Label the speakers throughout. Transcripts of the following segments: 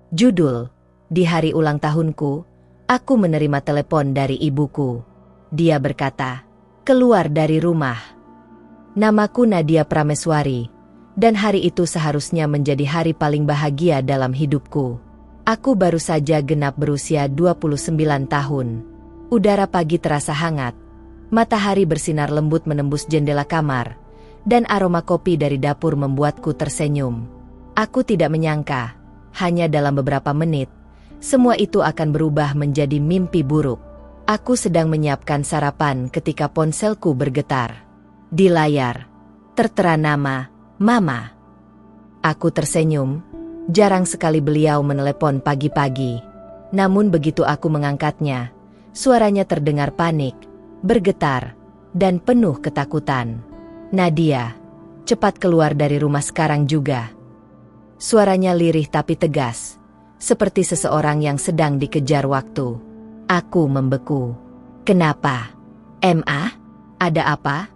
Speaker 1: Judul, di hari ulang tahunku, aku menerima telepon dari ibuku. Dia berkata, "Keluar dari rumah." Namaku Nadia Prameswari, dan hari itu seharusnya menjadi hari paling bahagia dalam hidupku. Aku baru saja genap berusia 29 tahun. Udara pagi terasa hangat, matahari bersinar lembut menembus jendela kamar, dan aroma kopi dari dapur membuatku tersenyum. Aku tidak menyangka, hanya dalam beberapa menit, semua itu akan berubah menjadi mimpi buruk. Aku sedang menyiapkan sarapan ketika ponselku bergetar. Di layar, tertera nama, Mama. Aku tersenyum, jarang sekali beliau menelepon pagi-pagi. Namun begitu aku mengangkatnya, suaranya terdengar panik, bergetar, dan penuh ketakutan. "Nadia, cepat keluar dari rumah sekarang juga." Suaranya lirih tapi tegas, seperti seseorang yang sedang dikejar waktu. Aku membeku. "Kenapa? Ma? Ada apa?"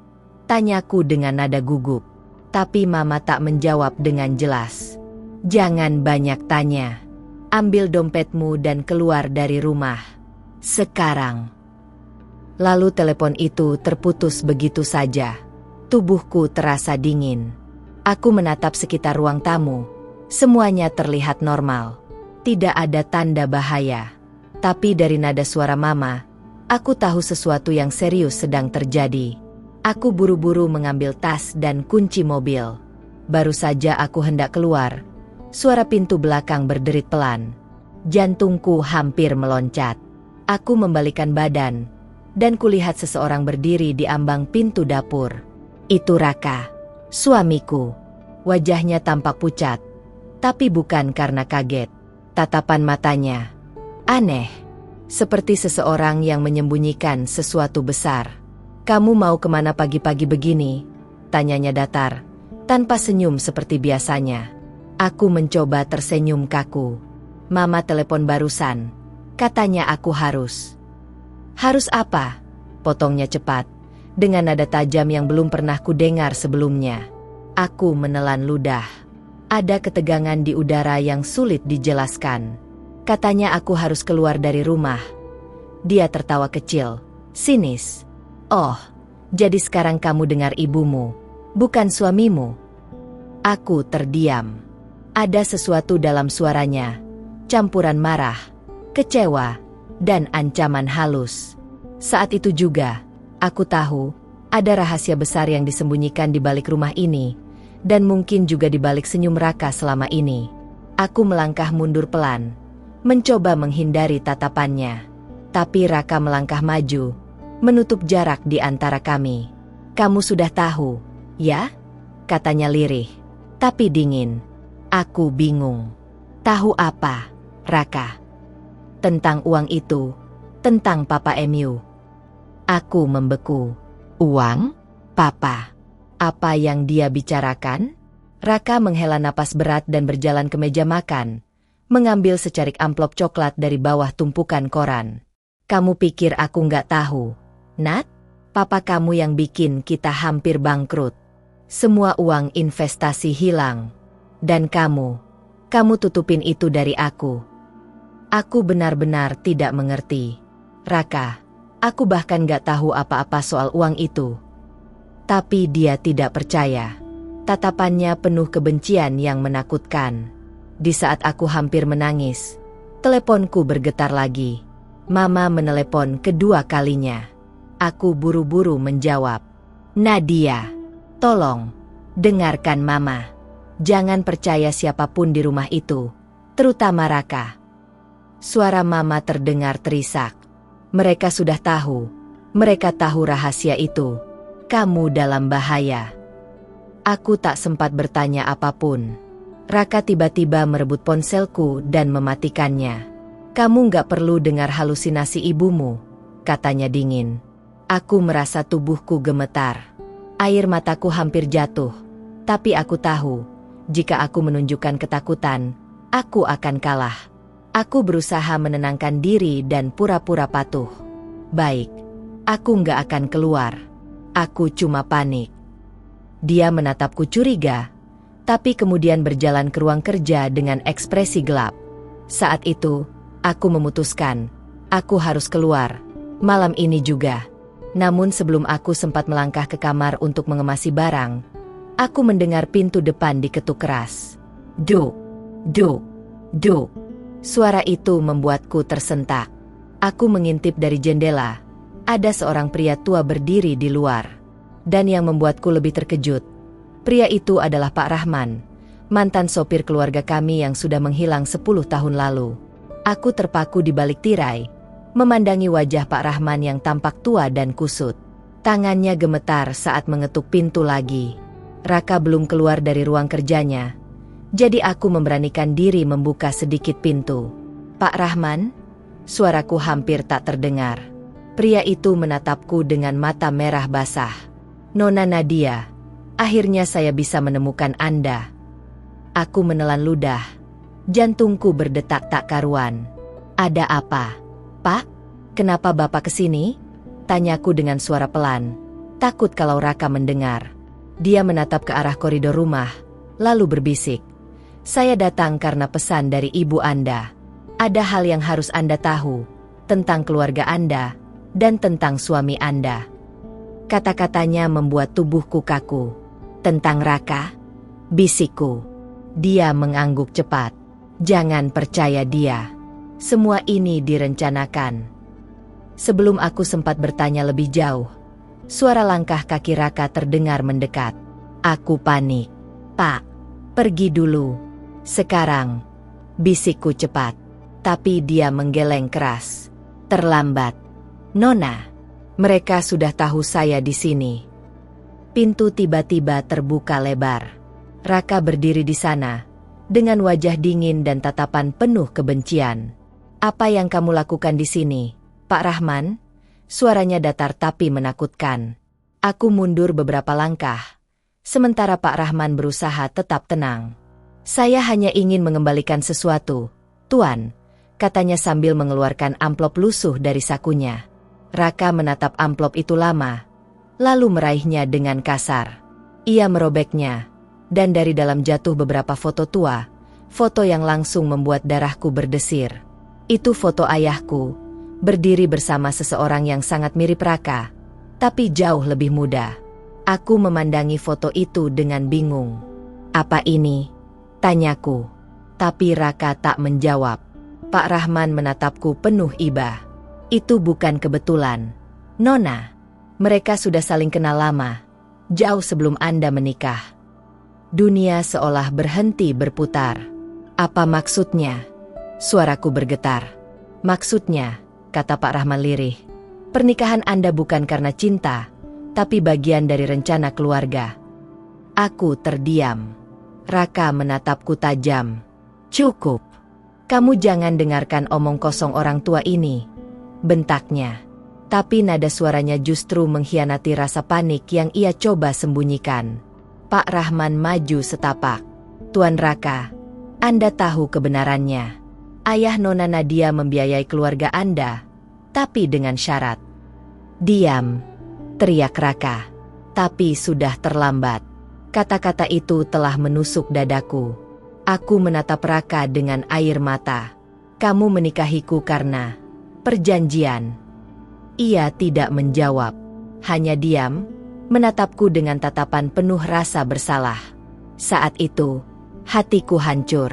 Speaker 1: Tanyaku dengan nada gugup. Tapi Mama tak menjawab dengan jelas. "Jangan banyak tanya. Ambil dompetmu dan keluar dari rumah. Sekarang." Lalu telepon itu terputus begitu saja. Tubuhku terasa dingin. Aku menatap sekitar ruang tamu. Semuanya terlihat normal. Tidak ada tanda bahaya. Tapi dari nada suara Mama, aku tahu sesuatu yang serius sedang terjadi. Aku buru-buru mengambil tas dan kunci mobil. Baru saja aku hendak keluar, suara pintu belakang berderit pelan. Jantungku hampir meloncat. Aku membalikkan badan, dan kulihat seseorang berdiri di ambang pintu dapur. Itu Raka, suamiku. Wajahnya tampak pucat, tapi bukan karena kaget. Tatapan matanya aneh, seperti seseorang yang menyembunyikan sesuatu besar. "Kamu mau kemana pagi-pagi begini?" tanyanya datar, tanpa senyum seperti biasanya. Aku mencoba tersenyum kaku. "Mama telepon barusan, katanya aku harus." "Harus apa?" potongnya cepat, dengan nada tajam yang belum pernah kudengar sebelumnya. Aku menelan ludah. Ada ketegangan di udara yang sulit dijelaskan. "Katanya aku harus keluar dari rumah." Dia tertawa kecil, sinis. "Oh, jadi sekarang kamu dengar ibumu, bukan suamimu?" Aku terdiam. Ada sesuatu dalam suaranya, campuran marah, kecewa, dan ancaman halus. Saat itu juga, aku tahu, ada rahasia besar yang disembunyikan di balik rumah ini, dan mungkin juga di balik senyum Raka selama ini. Aku melangkah mundur pelan, mencoba menghindari tatapannya. Tapi Raka melangkah maju, menutup jarak di antara kami. "Kamu sudah tahu, ya?" katanya lirih, tapi dingin. Aku bingung. "Tahu apa, Raka?" "Tentang uang itu, tentang Papa Mu." Aku membeku. "Uang? Papa? Apa yang dia bicarakan?" Raka menghela napas berat dan berjalan ke meja makan, mengambil secarik amplop coklat dari bawah tumpukan koran. "Kamu pikir aku nggak tahu, Nat? Papa kamu yang bikin kita hampir bangkrut. Semua uang investasi hilang. Dan kamu tutupin itu dari aku." Aku benar-benar tidak mengerti. "Raka, aku bahkan nggak tahu apa-apa soal uang itu." Tapi dia tidak percaya. Tatapannya penuh kebencian yang menakutkan. Di saat aku hampir menangis, teleponku bergetar lagi. Mama menelepon kedua kalinya. Aku buru-buru menjawab. "Nadia, tolong, dengarkan Mama. Jangan percaya siapapun di rumah itu, terutama Raka." Suara Mama terdengar terisak. "Mereka sudah tahu. Mereka tahu rahasia itu. Kamu dalam bahaya." Aku tak sempat bertanya apapun. Raka tiba-tiba merebut ponselku dan mematikannya. "Kamu nggak perlu dengar halusinasi ibumu," katanya dingin. Aku merasa tubuhku gemetar. Air mataku hampir jatuh. Tapi aku tahu, jika aku menunjukkan ketakutan, aku akan kalah. Aku berusaha menenangkan diri dan pura-pura patuh. "Baik, aku nggak akan keluar. Aku cuma panik." Dia menatapku curiga, tapi kemudian berjalan ke ruang kerja dengan ekspresi gelap. Saat itu, aku memutuskan, aku harus keluar, malam ini juga. Namun sebelum aku sempat melangkah ke kamar untuk mengemasi barang, aku mendengar pintu depan diketuk keras. Duk, duk, duk. Suara itu membuatku tersentak. Aku mengintip dari jendela. Ada seorang pria tua berdiri di luar. Dan yang membuatku lebih terkejut, pria itu adalah Pak Rahman, mantan sopir keluarga kami yang sudah menghilang 10 tahun lalu. Aku terpaku di balik tirai, memandangi wajah Pak Rahman yang tampak tua dan kusut. Tangannya gemetar saat mengetuk pintu lagi. Raka belum keluar dari ruang kerjanya, jadi aku memberanikan diri membuka sedikit pintu. Pak Rahman? Suaraku hampir tak terdengar. Pria itu menatapku dengan mata merah basah. Nona Nadia, akhirnya saya bisa menemukan Anda. Aku menelan ludah. Jantungku berdetak tak karuan. Ada apa? Pak, kenapa Bapak kesini? Tanyaku dengan suara pelan. Takut kalau Raka mendengar. Dia menatap ke arah koridor rumah, lalu berbisik. Saya datang karena pesan dari ibu Anda. Ada hal yang harus Anda tahu, tentang keluarga Anda, dan tentang suami Anda. Kata-katanya membuat tubuhku kaku. Tentang Raka? Bisikku. Dia mengangguk cepat. Jangan percaya dia. Semua ini direncanakan. Sebelum aku sempat bertanya lebih jauh, suara langkah kaki Raka terdengar mendekat. Aku panik. Pak, pergi dulu. Sekarang. Bisikku cepat. Tapi dia menggeleng keras. Terlambat. Nona, mereka sudah tahu saya di sini. Pintu tiba-tiba terbuka lebar. Raka berdiri di sana, dengan wajah dingin dan tatapan penuh kebencian. Apa yang kamu lakukan di sini, Pak Rahman? Suaranya datar tapi menakutkan. Aku mundur beberapa langkah, sementara Pak Rahman berusaha tetap tenang. Saya hanya ingin mengembalikan sesuatu, Tuan, katanya sambil mengeluarkan amplop lusuh dari sakunya. Raka menatap amplop itu lama, lalu meraihnya dengan kasar. Ia merobeknya, dan dari dalam jatuh beberapa foto tua, foto yang langsung membuat darahku berdesir. Itu foto ayahku, berdiri bersama seseorang yang sangat mirip Raka, tapi jauh lebih muda. Aku memandangi foto itu dengan bingung. Apa ini? Tanyaku. Tapi Raka tak menjawab. Pak Rahman menatapku penuh iba. Itu bukan kebetulan. Nona, mereka sudah saling kenal lama, jauh sebelum Anda menikah. Dunia seolah berhenti berputar. Apa maksudnya? Suaraku bergetar. Maksudnya, kata Pak Rahman lirih, pernikahan Anda bukan karena cinta, tapi bagian dari rencana keluarga. Aku terdiam. Raka menatapku tajam. Cukup. Kamu jangan dengarkan omong kosong orang tua ini, bentaknya. Tapi nada suaranya justru mengkhianati rasa panik yang ia coba sembunyikan. Pak Rahman maju setapak. Tuan Raka, Anda tahu kebenarannya. Ayah Nona Nadia membiayai keluarga Anda, tapi dengan syarat. Diam, teriak Raka. Tapi sudah terlambat. Kata-kata itu telah menusuk dadaku. Aku menatap Raka dengan air mata. Kamu menikahiku karena perjanjian. Ia tidak menjawab, hanya diam, menatapku dengan tatapan penuh rasa bersalah. Saat itu, hatiku hancur.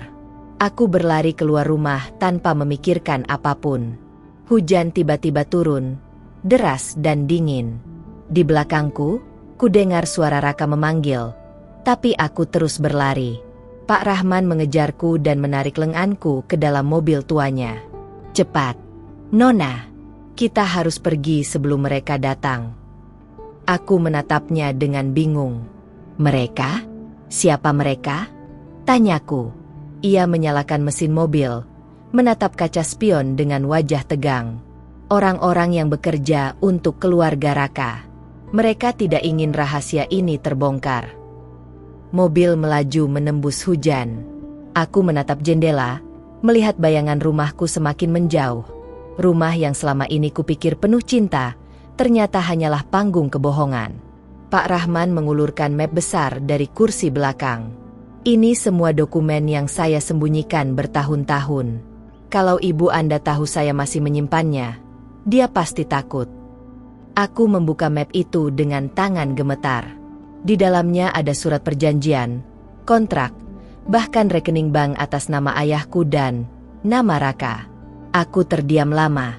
Speaker 1: Aku berlari keluar rumah tanpa memikirkan apapun. Hujan tiba-tiba turun, deras dan dingin. Di belakangku, kudengar suara Raka memanggil, tapi aku terus berlari. Pak Rahman mengejarku dan menarik lenganku ke dalam mobil tuanya. Cepat, Nona, kita harus pergi sebelum mereka datang. Aku menatapnya dengan bingung. Mereka? Siapa mereka? Tanyaku. Ia menyalakan mesin mobil, menatap kaca spion dengan wajah tegang. Orang-orang yang bekerja untuk keluarga Raka. Mereka tidak ingin rahasia ini terbongkar. Mobil melaju menembus hujan. Aku menatap jendela, melihat bayangan rumahku semakin menjauh. Rumah yang selama ini kupikir penuh cinta, ternyata hanyalah panggung kebohongan. Pak Rahman mengulurkan map besar dari kursi belakang. Ini semua dokumen yang saya sembunyikan bertahun-tahun. Kalau ibu Anda tahu saya masih menyimpannya, dia pasti takut. Aku membuka map itu dengan tangan gemetar. Di dalamnya ada surat perjanjian, kontrak, bahkan rekening bank atas nama ayahku dan nama Raka. Aku terdiam lama,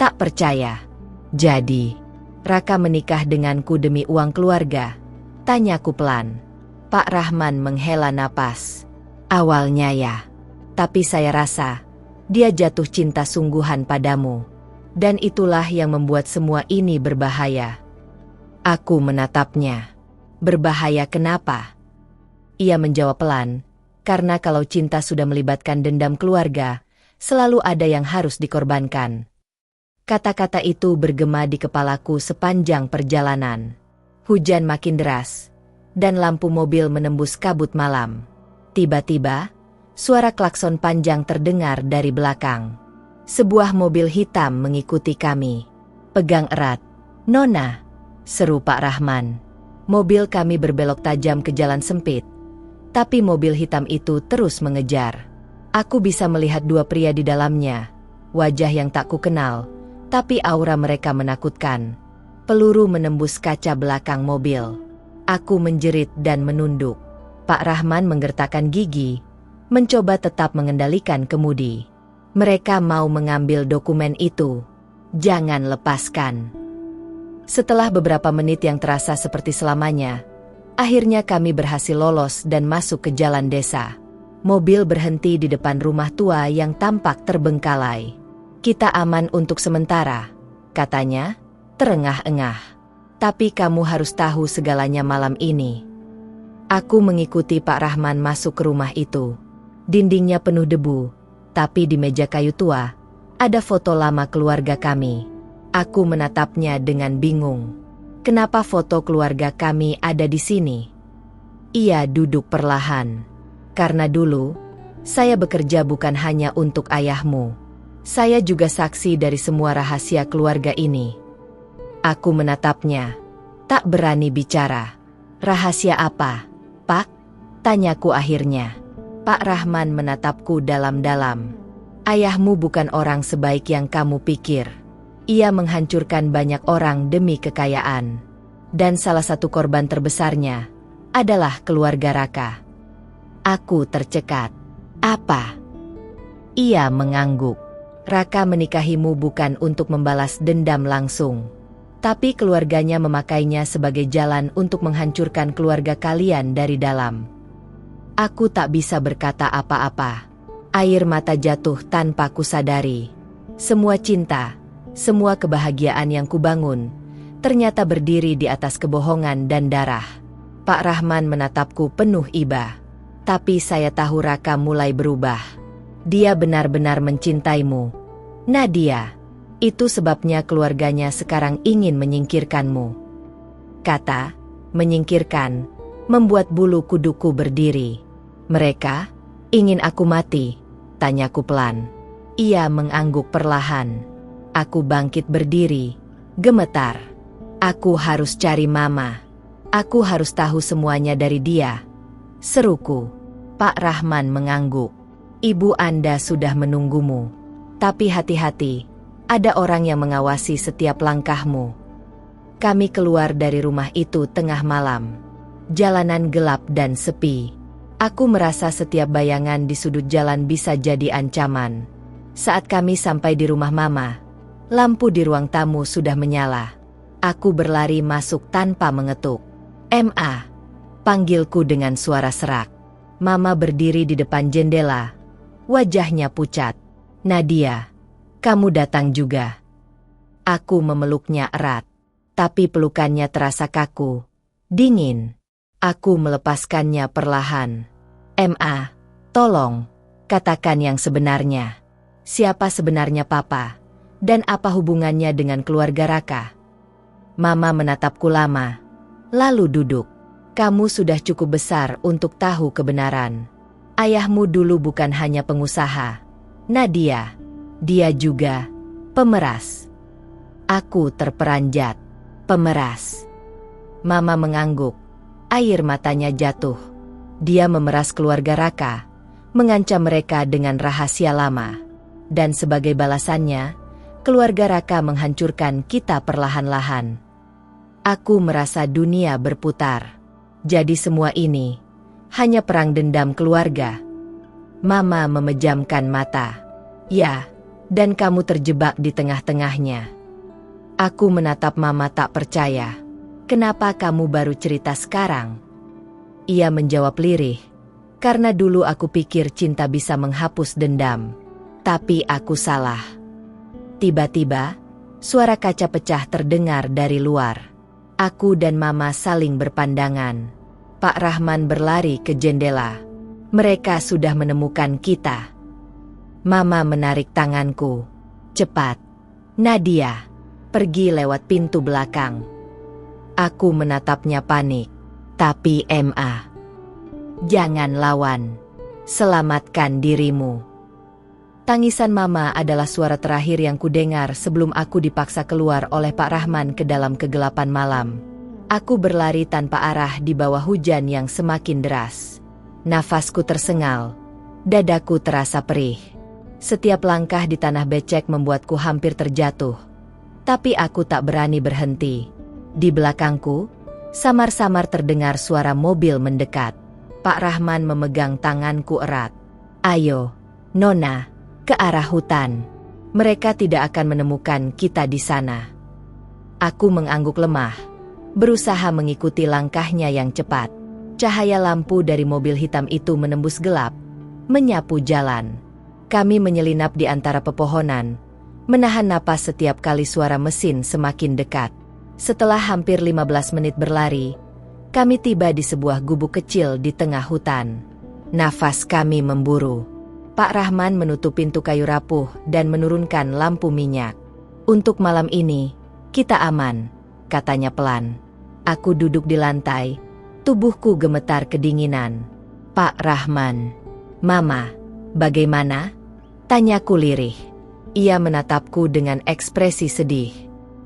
Speaker 1: tak percaya. Jadi, Raka menikah denganku demi uang keluarga? Tanyaku pelan. Pak Rahman menghela napas. Awalnya ya, tapi saya rasa dia jatuh cinta sungguhan padamu. Dan itulah yang membuat semua ini berbahaya. Aku menatapnya. Berbahaya kenapa? Ia menjawab pelan, karena kalau cinta sudah melibatkan dendam keluarga, selalu ada yang harus dikorbankan. Kata-kata itu bergema di kepalaku sepanjang perjalanan. Hujan makin deras, dan lampu mobil menembus kabut malam. Tiba-tiba, suara klakson panjang terdengar dari belakang. Sebuah mobil hitam mengikuti kami. Pegang erat. Nona, seru Pak Rahman. Mobil kami berbelok tajam ke jalan sempit. Tapi mobil hitam itu terus mengejar. Aku bisa melihat dua pria di dalamnya. Wajah yang tak kukenal, tapi aura mereka menakutkan. Peluru menembus kaca belakang mobil. Aku menjerit dan menunduk. Pak Rahman menggertakkan gigi, mencoba tetap mengendalikan kemudi. Mereka mau mengambil dokumen itu. Jangan lepaskan. Setelah beberapa menit yang terasa seperti selamanya, akhirnya kami berhasil lolos dan masuk ke jalan desa. Mobil berhenti di depan rumah tua yang tampak terbengkalai. Kita aman untuk sementara, katanya, terengah-engah. Tapi kamu harus tahu segalanya malam ini. Aku mengikuti Pak Rahman masuk ke rumah itu. Dindingnya penuh debu, tapi di meja kayu tua, ada foto lama keluarga kami. Aku menatapnya dengan bingung. Kenapa foto keluarga kami ada di sini? Ia duduk perlahan. Karena dulu, saya bekerja bukan hanya untuk ayahmu. Saya juga saksi dari semua rahasia keluarga ini. Aku menatapnya, tak berani bicara. Rahasia apa, Pak? Tanyaku akhirnya. Pak Rahman menatapku dalam-dalam. Ayahmu bukan orang sebaik yang kamu pikir. Ia menghancurkan banyak orang demi kekayaan. Dan salah satu korban terbesarnya adalah keluarga Raka. Aku tercekat. Apa? Ia mengangguk. Raka menikahimu bukan untuk membalas dendam langsung. Tapi keluarganya memakainya sebagai jalan untuk menghancurkan keluarga kalian dari dalam. Aku tak bisa berkata apa-apa. Air mata jatuh tanpa kusadari. Semua cinta, semua kebahagiaan yang kubangun, ternyata berdiri di atas kebohongan dan darah. Pak Rahman menatapku penuh iba. Tapi saya tahu Raka mulai berubah. Dia benar-benar mencintaimu. Nadia. Itu sebabnya keluarganya sekarang ingin menyingkirkanmu. Kata, menyingkirkan, membuat bulu kuduku berdiri. Mereka ingin aku mati, tanyaku pelan. Ia mengangguk perlahan. Aku bangkit berdiri, gemetar. Aku harus cari Mama. Aku harus tahu semuanya dari dia. Seruku. Pak Rahman mengangguk. Ibu Anda sudah menunggumu. Tapi hati-hati. Ada orang yang mengawasi setiap langkahmu. Kami keluar dari rumah itu tengah malam. Jalanan gelap dan sepi. Aku merasa setiap bayangan di sudut jalan bisa jadi ancaman. Saat kami sampai di rumah Mama, lampu di ruang tamu sudah menyala. Aku berlari masuk tanpa mengetuk. "Ma," panggilku dengan suara serak. Mama berdiri di depan jendela. Wajahnya pucat. "Nadia, kamu datang juga." Aku memeluknya erat, tapi pelukannya terasa kaku, dingin. Aku melepaskannya perlahan. "Ma, tolong, katakan yang sebenarnya. Siapa sebenarnya Papa? Dan apa hubungannya dengan keluarga Raka?" Mama menatapku lama, lalu duduk. "Kamu sudah cukup besar untuk tahu kebenaran. Ayahmu dulu bukan hanya pengusaha, Nadia. Dia juga pemeras." Aku terperanjat. "Pemeras?" Mama mengangguk. Air matanya jatuh. "Dia memeras keluarga Raka, mengancam mereka dengan rahasia lama. Dan sebagai balasannya, keluarga Raka menghancurkan kita perlahan-lahan. Aku merasa dunia berputar. Jadi semua ini hanya perang dendam keluarga. Mama memejamkan mata. Ya, dan kamu terjebak di tengah-tengahnya. Aku menatap Mama tak percaya. Kenapa kamu baru cerita sekarang? Ia menjawab lirih. Karena dulu aku pikir cinta bisa menghapus dendam. Tapi aku salah. Tiba-tiba, suara kaca pecah terdengar dari luar. Aku dan Mama saling berpandangan. Pak Rahman berlari ke jendela. Mereka sudah menemukan kita. Mama menarik tanganku. Cepat, Nadia, pergi lewat pintu belakang. Aku menatapnya panik. Tapi Ma, jangan lawan. Selamatkan dirimu. Tangisan Mama adalah suara terakhir yang kudengar sebelum aku dipaksa keluar oleh Pak Rahman ke dalam kegelapan malam. Aku berlari tanpa arah di bawah hujan yang semakin deras. Nafasku tersengal. Dadaku terasa perih. Setiap langkah di tanah becek membuatku hampir terjatuh. Tapi aku tak berani berhenti. Di belakangku, samar-samar terdengar suara mobil mendekat. Pak Rahman memegang tanganku erat. Ayo, Nona, ke arah hutan. Mereka tidak akan menemukan kita di sana. Aku mengangguk lemah, berusaha mengikuti langkahnya yang cepat. Cahaya lampu dari mobil hitam itu menembus gelap, menyapu jalan. Kami menyelinap di antara pepohonan, menahan napas setiap kali suara mesin semakin dekat. Setelah hampir 15 menit berlari, kami tiba di sebuah gubuk kecil di tengah hutan. Nafas kami memburu. Pak Rahman menutup pintu kayu rapuh dan menurunkan lampu minyak. Untuk malam ini, kita aman, katanya pelan. Aku duduk di lantai, tubuhku gemetar kedinginan. Pak Rahman, Mama, bagaimana? Tanyaku lirih. Ia menatapku dengan ekspresi sedih.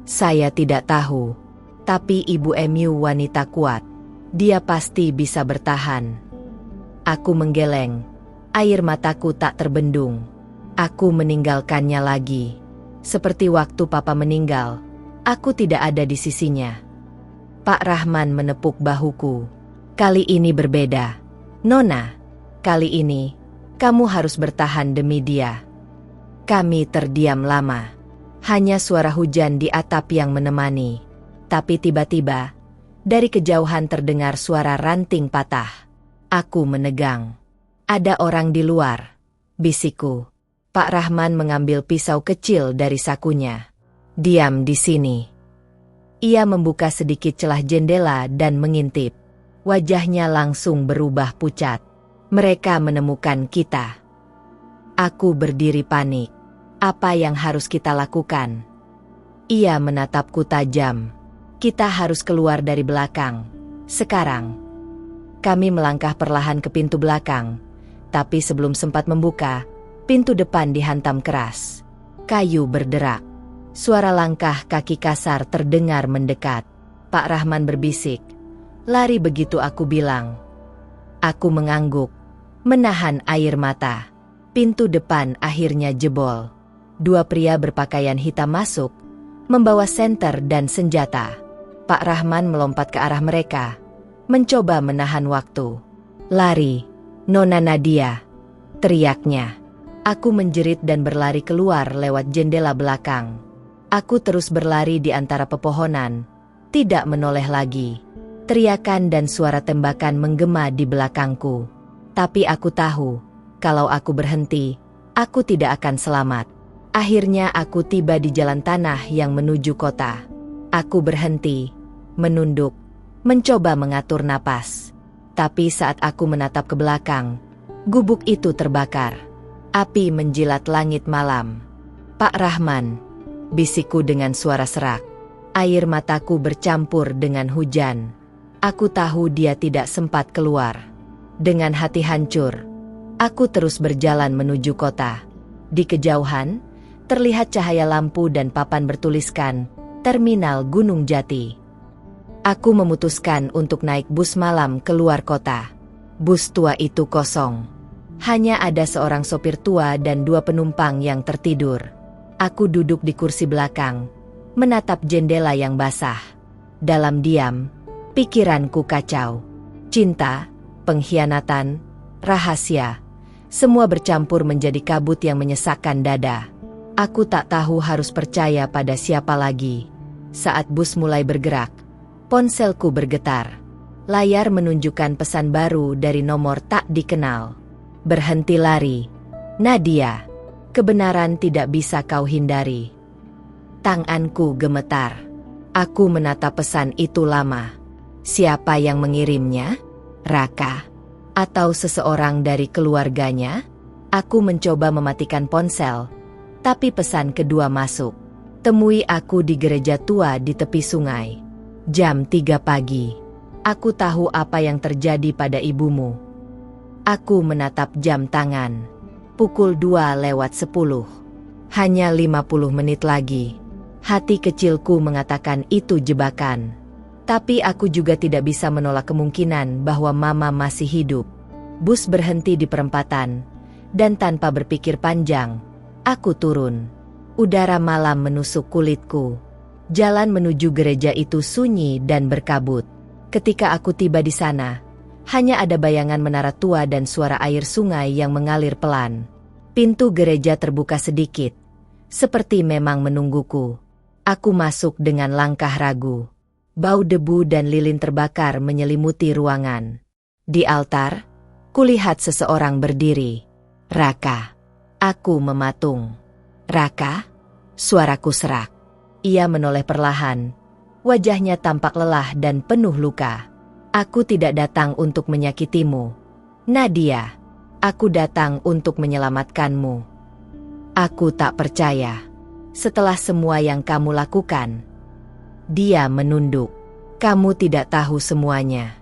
Speaker 1: Saya tidak tahu, tapi Ibu Emu wanita kuat. Dia pasti bisa bertahan. Aku menggeleng. Air mataku tak terbendung. Aku meninggalkannya lagi. Seperti waktu Papa meninggal, aku tidak ada di sisinya. Pak Rahman menepuk bahuku. Kali ini berbeda. Nona, kali ini, kamu harus bertahan demi dia. Kami terdiam lama. Hanya suara hujan di atap yang menemani. Tapi tiba-tiba, dari kejauhan terdengar suara ranting patah. Aku menegang. Ada orang di luar, bisikku. Pak Rahman mengambil pisau kecil dari sakunya. Diam di sini. Ia membuka sedikit celah jendela dan mengintip. Wajahnya langsung berubah pucat. Mereka menemukan kita. Aku berdiri panik. Apa yang harus kita lakukan? Ia menatapku tajam. Kita harus keluar dari belakang. Sekarang. Kami melangkah perlahan ke pintu belakang. Tapi sebelum sempat membuka, pintu depan dihantam keras. Kayu berderak. Suara langkah kaki kasar terdengar mendekat. Pak Rahman berbisik. Lari begitu aku bilang. Aku mengangguk, menahan air mata. Pintu depan akhirnya jebol. Dua pria berpakaian hitam masuk, membawa senter dan senjata. Pak Rahman melompat ke arah mereka, mencoba menahan waktu. Lari. Nona Nadia, teriaknya. Aku menjerit dan berlari keluar lewat jendela belakang. Aku terus berlari di antara pepohonan, tidak menoleh lagi. Teriakan dan suara tembakan menggema di belakangku. Tapi aku tahu, kalau aku berhenti, aku tidak akan selamat. Akhirnya aku tiba di jalan tanah yang menuju kota. Aku berhenti, menunduk, mencoba mengatur napas. Tapi saat aku menatap ke belakang, gubuk itu terbakar. Api menjilat langit malam. Pak Rahman, bisikku dengan suara serak. Air mataku bercampur dengan hujan. Aku tahu dia tidak sempat keluar. Dengan hati hancur, aku terus berjalan menuju kota. Di kejauhan, terlihat cahaya lampu dan papan bertuliskan, Terminal Gunung Jati. Aku memutuskan untuk naik bus malam keluar kota. Bus tua itu kosong. Hanya ada seorang sopir tua dan 2 penumpang yang tertidur. Aku duduk di kursi belakang, menatap jendela yang basah. Dalam diam, pikiranku kacau. Cinta, pengkhianatan, rahasia, semua bercampur menjadi kabut yang menyesakkan dada. Aku tak tahu harus percaya pada siapa lagi. Saat bus mulai bergerak, ponselku bergetar. Layar menunjukkan pesan baru dari nomor tak dikenal. Berhenti lari. Nadia, kebenaran tidak bisa kau hindari. Tanganku gemetar. Aku menatap pesan itu lama. Siapa yang mengirimnya? Raka? Atau seseorang dari keluarganya? Aku mencoba mematikan ponsel, tapi pesan kedua masuk. Temui aku di gereja tua di tepi sungai. Jam 3 pagi. Aku tahu apa yang terjadi pada ibumu. Aku menatap jam tangan. Pukul 2:10. Hanya 50 menit lagi. Hati kecilku mengatakan itu jebakan. Tapi aku juga tidak bisa menolak kemungkinan bahwa Mama masih hidup. Bus berhenti di perempatan, dan tanpa berpikir panjang, aku turun. Udara malam menusuk kulitku. Jalan menuju gereja itu sunyi dan berkabut. Ketika aku tiba di sana, hanya ada bayangan menara tua dan suara air sungai yang mengalir pelan. Pintu gereja terbuka sedikit, seperti memang menungguku. Aku masuk dengan langkah ragu. Bau debu dan lilin terbakar menyelimuti ruangan. Di altar, kulihat seseorang berdiri. Raka. Aku mematung. Raka? Suaraku serak. Ia menoleh perlahan. Wajahnya tampak lelah dan penuh luka. Aku tidak datang untuk menyakitimu, Nadia. Aku datang untuk menyelamatkanmu. Aku tak percaya. Setelah semua yang kamu lakukan. Dia menunduk. Kamu tidak tahu semuanya.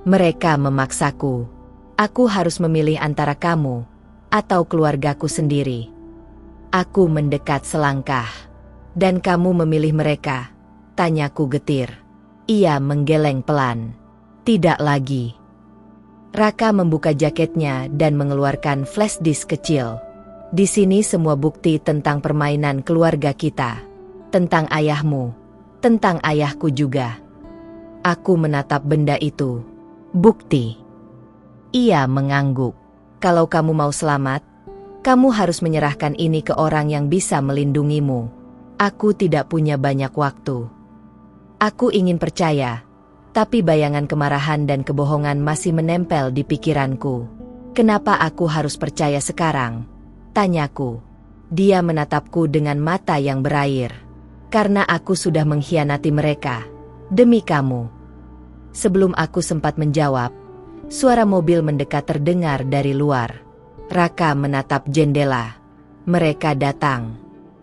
Speaker 1: Mereka memaksaku. Aku harus memilih antara kamu atau keluargaku sendiri. Aku mendekat selangkah. Dan kamu memilih mereka? Tanyaku getir. Ia menggeleng pelan. Tidak lagi. Raka membuka jaketnya dan mengeluarkan flash disk kecil. Di sini semua bukti tentang permainan keluarga kita. Tentang ayahmu. Tentang ayahku juga. Aku menatap benda itu. Bukti. Ia mengangguk. Kalau kamu mau selamat, kamu harus menyerahkan ini ke orang yang bisa melindungimu. Aku tidak punya banyak waktu. Aku ingin percaya, tapi bayangan kemarahan dan kebohongan masih menempel di pikiranku. Kenapa aku harus percaya sekarang? Tanyaku. Dia menatapku dengan mata yang berair. Karena aku sudah mengkhianati mereka. Demi kamu. Sebelum aku sempat menjawab, suara mobil mendekat terdengar dari luar. Raka menatap jendela. Mereka datang.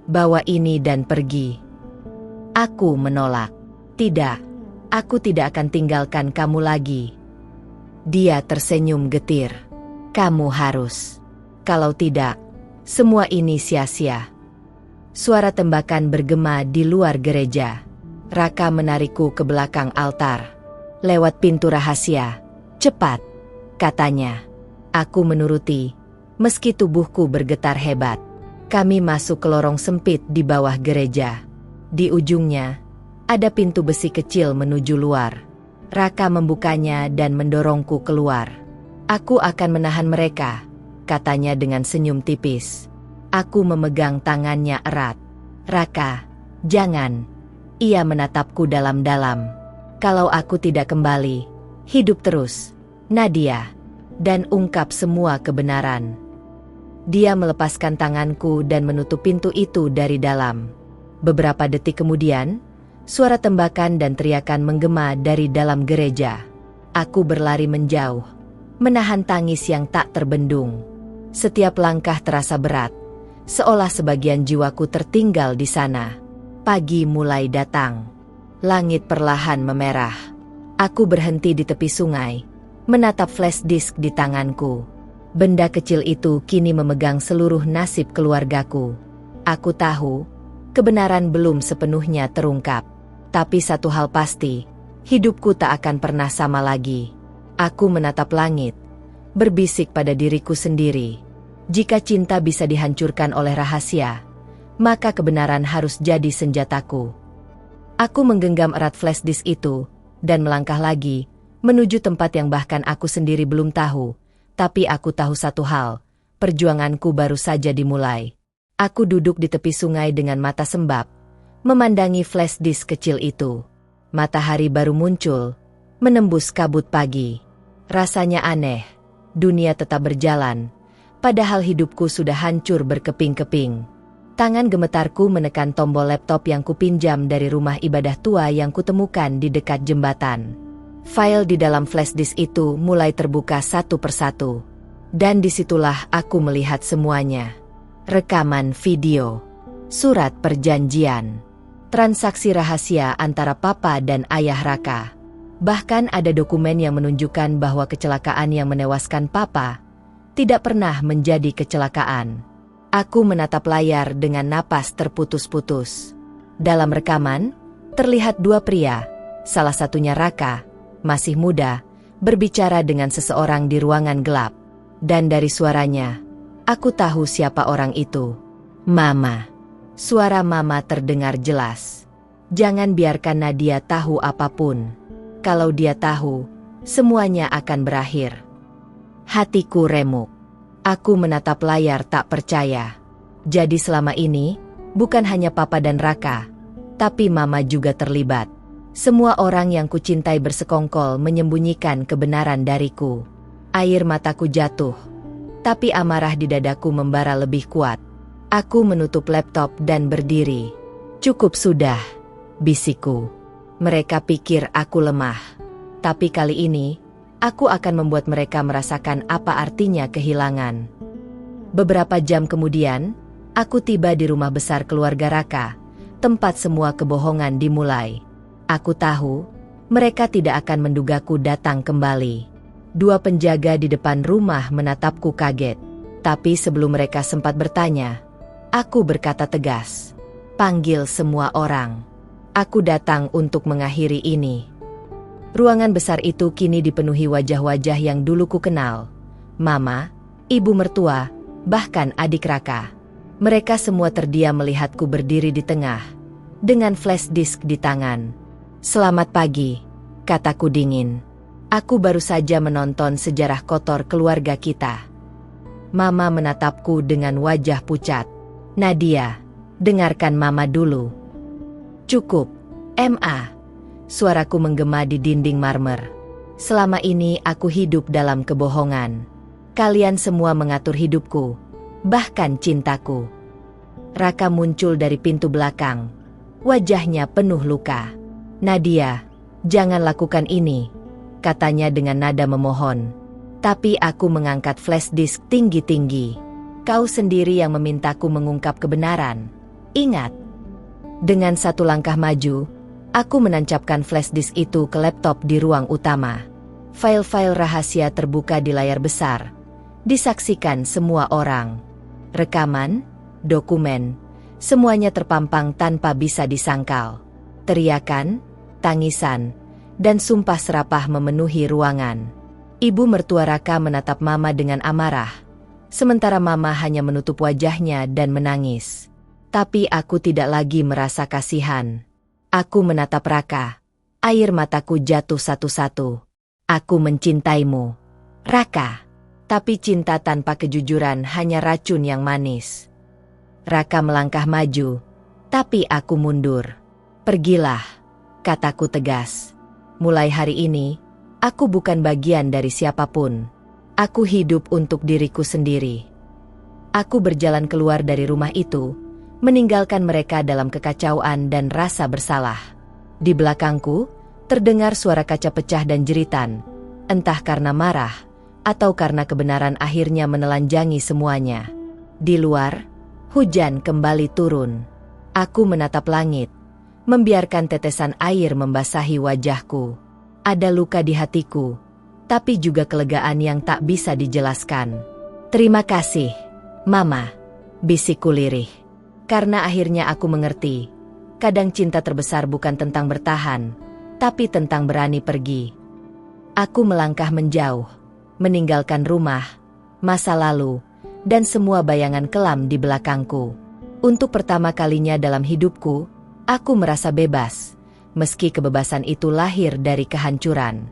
Speaker 1: Bawa ini dan pergi. Aku menolak. Tidak. Aku tidak akan tinggalkan kamu lagi. Dia tersenyum getir. Kamu harus. Kalau tidak, semua ini sia-sia. Suara tembakan bergema di luar gereja. Raka menarikku ke belakang altar. Lewat pintu rahasia. Cepat, katanya. Aku menuruti, meski tubuhku bergetar hebat. Kami masuk ke lorong sempit di bawah gereja. Di ujungnya, ada pintu besi kecil menuju luar. Raka membukanya dan mendorongku keluar. Aku akan menahan mereka, katanya dengan senyum tipis. Aku memegang tangannya erat. Raka, jangan. Ia menatapku dalam-dalam. Kalau aku tidak kembali, hidup terus, Nadia, dan ungkap semua kebenaran. Dia melepaskan tanganku dan menutup pintu itu dari dalam. Beberapa detik kemudian, suara tembakan dan teriakan menggema dari dalam gereja. Aku berlari menjauh, menahan tangis yang tak terbendung. Setiap langkah terasa berat, seolah sebagian jiwaku tertinggal di sana. Pagi mulai datang. Langit perlahan memerah. Aku berhenti di tepi sungai, menatap flash disk di tanganku. Benda kecil itu kini memegang seluruh nasib keluargaku. Aku tahu, kebenaran belum sepenuhnya terungkap. Tapi satu hal pasti, hidupku tak akan pernah sama lagi. Aku menatap langit, berbisik pada diriku sendiri. Jika cinta bisa dihancurkan oleh rahasia, maka kebenaran harus jadi senjataku. Aku menggenggam erat flash disk itu, dan melangkah lagi, menuju tempat yang bahkan aku sendiri belum tahu. Tapi aku tahu satu hal, perjuanganku baru saja dimulai. Aku duduk di tepi sungai dengan mata sembab, memandangi flash disk kecil itu. Matahari baru muncul, menembus kabut pagi. Rasanya aneh, dunia tetap berjalan, padahal hidupku sudah hancur berkeping-keping. Tangan gemetarku menekan tombol laptop yang kupinjam dari rumah ibadah tua yang kutemukan di dekat jembatan. File di dalam flash disk itu mulai terbuka satu persatu. Dan disitulah aku melihat semuanya. Rekaman video, surat perjanjian, transaksi rahasia antara papa dan ayah Raka. Bahkan ada dokumen yang menunjukkan bahwa kecelakaan yang menewaskan papa tidak pernah menjadi kecelakaan. Aku menatap layar dengan napas terputus-putus. Dalam rekaman, terlihat dua pria, salah satunya Raka, masih muda, berbicara dengan seseorang di ruangan gelap. Dan dari suaranya, aku tahu siapa orang itu. Mama. Suara Mama terdengar jelas. Jangan biarkan Nadia tahu apapun. Kalau dia tahu, semuanya akan berakhir. Hatiku remuk. Aku menatap layar tak percaya. Jadi selama ini, bukan hanya papa dan Raka, tapi Mama juga terlibat. Semua orang yang kucintai bersekongkol menyembunyikan kebenaran dariku. Air mataku jatuh, tapi amarah di dadaku membara lebih kuat. Aku menutup laptop dan berdiri. Cukup sudah, bisikku. Mereka pikir aku lemah. Tapi kali ini, aku akan membuat mereka merasakan apa artinya kehilangan. Beberapa jam kemudian, aku tiba di rumah besar keluarga Raka, tempat semua kebohongan dimulai. Aku tahu, mereka tidak akan mendugaku datang kembali. Dua penjaga di depan rumah menatapku kaget. Tapi sebelum mereka sempat bertanya, aku berkata tegas, "Panggil semua orang. Aku datang untuk mengakhiri ini." Ruangan besar itu kini dipenuhi wajah-wajah yang dulu ku kenal. Mama, ibu mertua, bahkan adik Raka. Mereka semua terdiam melihatku berdiri di tengah, dengan flash disk di tangan. "Selamat pagi," kataku dingin. "Aku baru saja menonton sejarah kotor keluarga kita." Mama menatapku dengan wajah pucat. "Nadia, dengarkan Mama dulu." "Cukup, Ma." Suaraku menggema di dinding marmer. "Selama ini aku hidup dalam kebohongan. Kalian semua mengatur hidupku, bahkan cintaku." Raka muncul dari pintu belakang. Wajahnya penuh luka. "Nadia, jangan lakukan ini," katanya dengan nada memohon. Tapi aku mengangkat flash disk tinggi-tinggi. "Kau sendiri yang memintaku mengungkap kebenaran. Ingat." Dengan satu langkah maju, aku menancapkan flash disk itu ke laptop di ruang utama. File-file rahasia terbuka di layar besar, disaksikan semua orang. Rekaman, dokumen, semuanya terpampang tanpa bisa disangkal. Teriakan, tangisan, dan sumpah serapah memenuhi ruangan. Ibu mertua Raka menatap Mama dengan amarah, sementara Mama hanya menutup wajahnya dan menangis. Tapi aku tidak lagi merasa kasihan. Aku menatap Raka. Air mataku jatuh satu-satu. "Aku mencintaimu, Raka." Tapi cinta tanpa kejujuran hanya racun yang manis. Raka melangkah maju, tapi aku mundur. "Pergilah," kataku tegas. "Mulai hari ini, aku bukan bagian dari siapapun. Aku hidup untuk diriku sendiri." Aku berjalan keluar dari rumah itu, meninggalkan mereka dalam kekacauan dan rasa bersalah. Di belakangku, terdengar suara kaca pecah dan jeritan, entah karena marah, atau karena kebenaran akhirnya menelanjangi semuanya. Di luar, hujan kembali turun. Aku menatap langit, membiarkan tetesan air membasahi wajahku. Ada luka di hatiku, tapi juga kelegaan yang tak bisa dijelaskan. "Terima kasih, Mama," bisikku lirih. Karena akhirnya aku mengerti, kadang cinta terbesar bukan tentang bertahan, tapi tentang berani pergi. Aku melangkah menjauh, meninggalkan rumah, masa lalu, dan semua bayangan kelam di belakangku. Untuk pertama kalinya dalam hidupku, aku merasa bebas, meski kebebasan itu lahir dari kehancuran.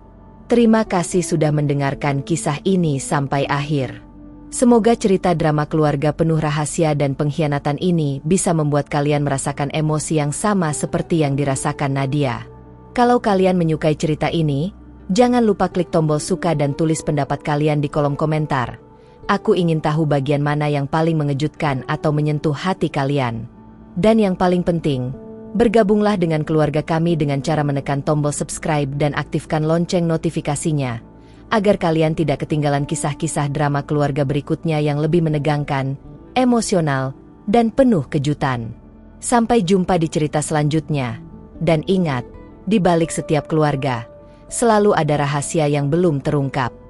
Speaker 1: Terima kasih sudah mendengarkan kisah ini sampai akhir. Semoga cerita drama keluarga penuh rahasia dan pengkhianatan ini bisa membuat kalian merasakan emosi yang sama seperti yang dirasakan Nadia. Kalau kalian menyukai cerita ini, jangan lupa klik tombol suka dan tulis pendapat kalian di kolom komentar. Aku ingin tahu bagian mana yang paling mengejutkan atau menyentuh hati kalian. Dan yang paling penting, bergabunglah dengan keluarga kami dengan cara menekan tombol subscribe dan aktifkan lonceng notifikasinya, agar kalian tidak ketinggalan kisah-kisah drama keluarga berikutnya yang lebih menegangkan, emosional, dan penuh kejutan. Sampai jumpa di cerita selanjutnya. Dan ingat, di balik setiap keluarga, selalu ada rahasia yang belum terungkap.